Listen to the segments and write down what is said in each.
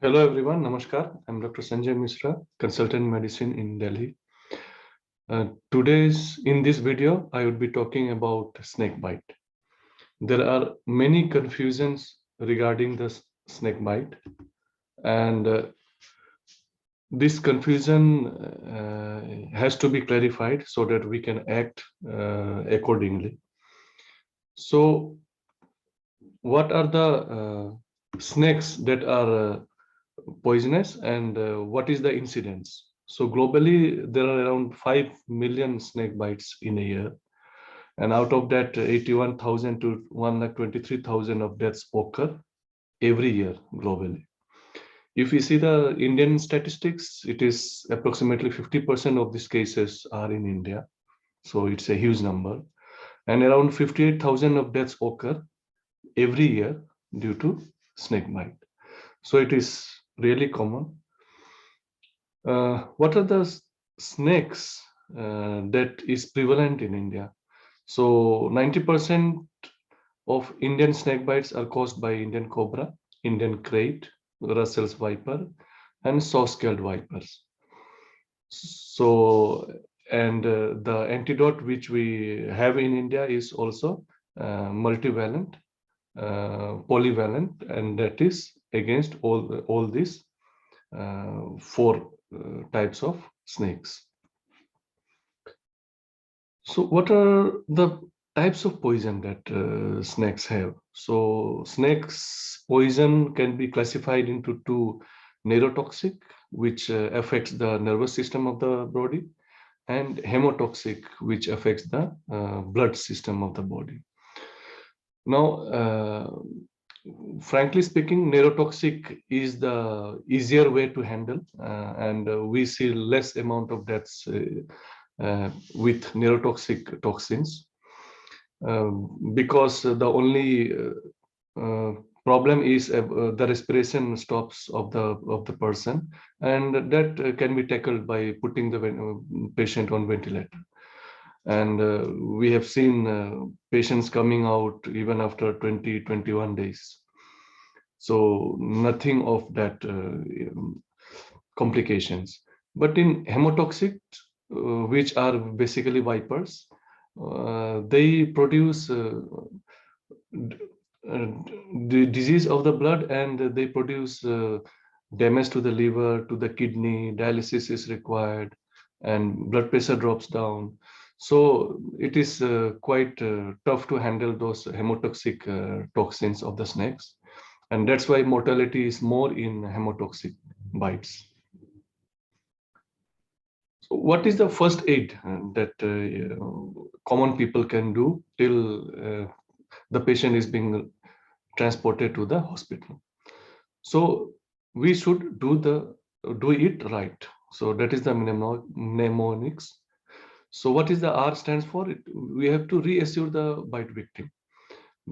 Hello everyone, Namaskar. I'm Dr. Sanjay Mishra, consultant medicine in Delhi. In this video, I would be talking about snake bite. There are many confusions regarding the snake bite, and this confusion has to be clarified so that we can act accordingly. So, what are the snakes that are poisonous, and what is the incidence? So globally, there are around 5 million snake bites in a year. And out of that, 81,000 to 123,000 of deaths occur every year globally. If we see the Indian statistics, it is approximately 50% of these cases are in India. So it's a huge number. And around 58,000 of deaths occur every year due to snake bite. So it is really common. What are the snakes that is prevalent in India? So 90% of Indian snake bites are caused by Indian cobra, Indian krait, Russell's viper, and saw-scaled vipers. So, and the antidote which we have in India is also multivalent, polyvalent, and that is against all these four types of snakes. So what are the types of poison that snakes have? So snakes poison can be classified into two: neurotoxic, which affects the nervous system of the body, and hemotoxic, which affects the blood system of the body. Now, frankly speaking, neurotoxic is the easier way to handle, and we see less amount of deaths with neurotoxic toxins, because the only problem is the respiration stops of the person, and that can be tackled by putting the patient on ventilator. And we have seen patients coming out even after 21 days. So nothing of that complications. But in hemotoxic, which are basically vipers, they produce the disease of the blood, and they produce damage to the liver, to the kidney. Dialysis is required, and blood pressure drops down. So it is quite tough to handle those hemotoxic toxins of the snakes, and that's why mortality is more in hemotoxic bites. So what is the first aid that common people can do till the patient is being transported to the hospital? So we should do it right. So that is the mnemonics. So what is the R stands for? We have to reassure the bite victim,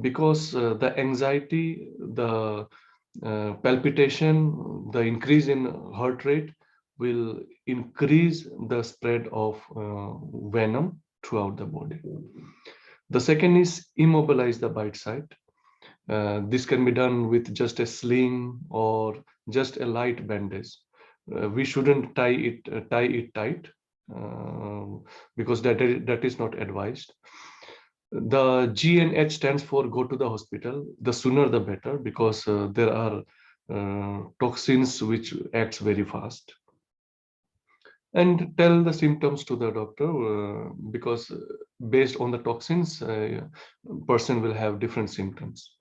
because the anxiety, the palpitation, the increase in heart rate will increase the spread of venom throughout the body. The second is immobilize the bite site. This can be done with just a sling or just a light bandage. We shouldn't tie it tight, because that is not advised. The G and H stands for go to the hospital. The sooner the better, because there are toxins which acts very fast. And tell the symptoms to the doctor, because based on the toxins, person will have different symptoms.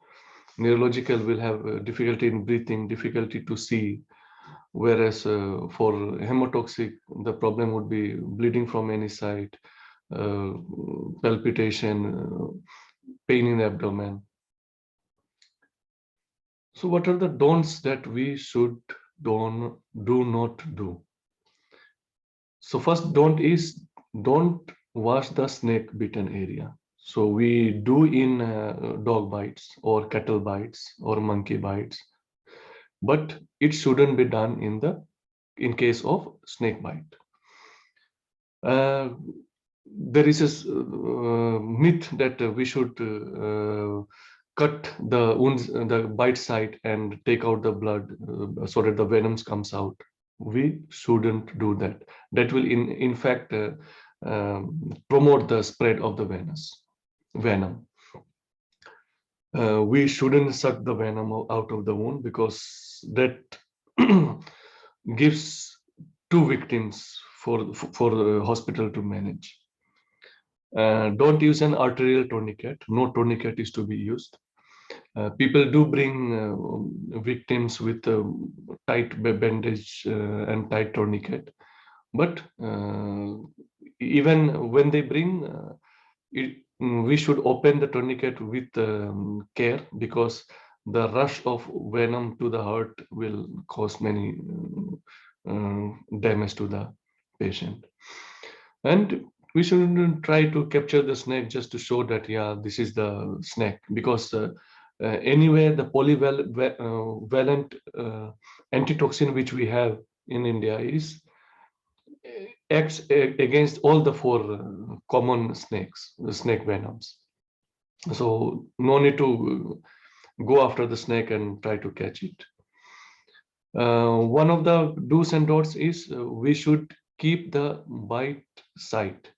Neurological will have difficulty in breathing, difficulty to see, whereas for hemotoxic, the problem would be bleeding from any side, palpitation, pain in the abdomen. So what are the don'ts that we should do not do? So first don't is don't wash the snake bitten area. So we do in dog bites or cattle bites or monkey bites, but it shouldn't be done in case of snake bite. There is a myth that we should cut the wounds, the bite site, and take out the blood so that the venoms comes out. We shouldn't do that. That will in fact promote the spread of the venom. We shouldn't suck the venom out of the wound, because that gives two victims for the hospital to manage. Don't use an arterial tourniquet. No tourniquet is to be used. People do bring victims with tight bandage and tight tourniquet, but even when they bring we should open the tourniquet with care, because the rush of venom to the heart will cause many damage to the patient. And we shouldn't try to capture the snake just to show that, yeah, this is the snake, because anyway, the polyvalent antitoxin which we have in India is acts against all the four common snakes, the snake venoms. So no need to go after the snake and try to catch it. One of the do's and don'ts is we should keep the bite site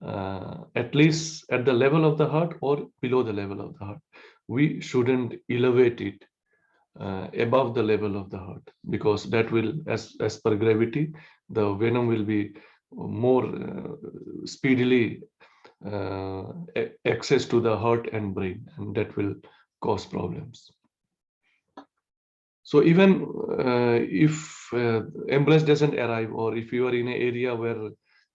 at least at the level of the heart or below the level of the heart. We shouldn't elevate it above the level of the heart, because that will, as per gravity, the venom will be more speedily access to the heart and brain, and that will cause problems. So even if ambulance doesn't arrive, or if you are in an area where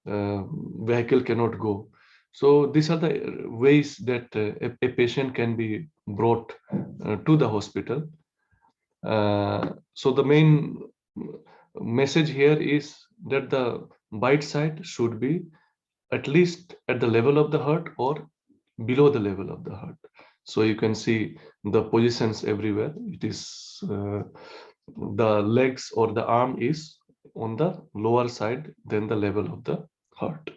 vehicle cannot go, so these are the ways that a patient can be brought to the hospital. So the main message here is that the bite site should be at least at the level of the heart or below the level of the heart. So you can see the positions everywhere. It is the legs or the arm is on the lower side than the level of the heart.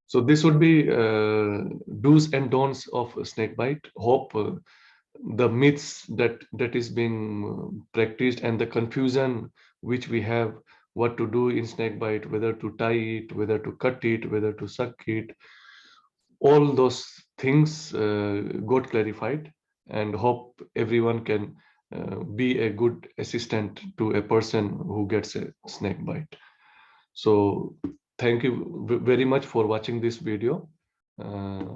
So this would be do's and don'ts of snake bite. Hope the myths that is being practiced and the confusion which we have what to do in snake bite, whether to tie it, whether to cut it, whether to suck it, all those things got clarified, and hope everyone can be a good assistant to a person who gets a snake bite. So thank you very much for watching this video.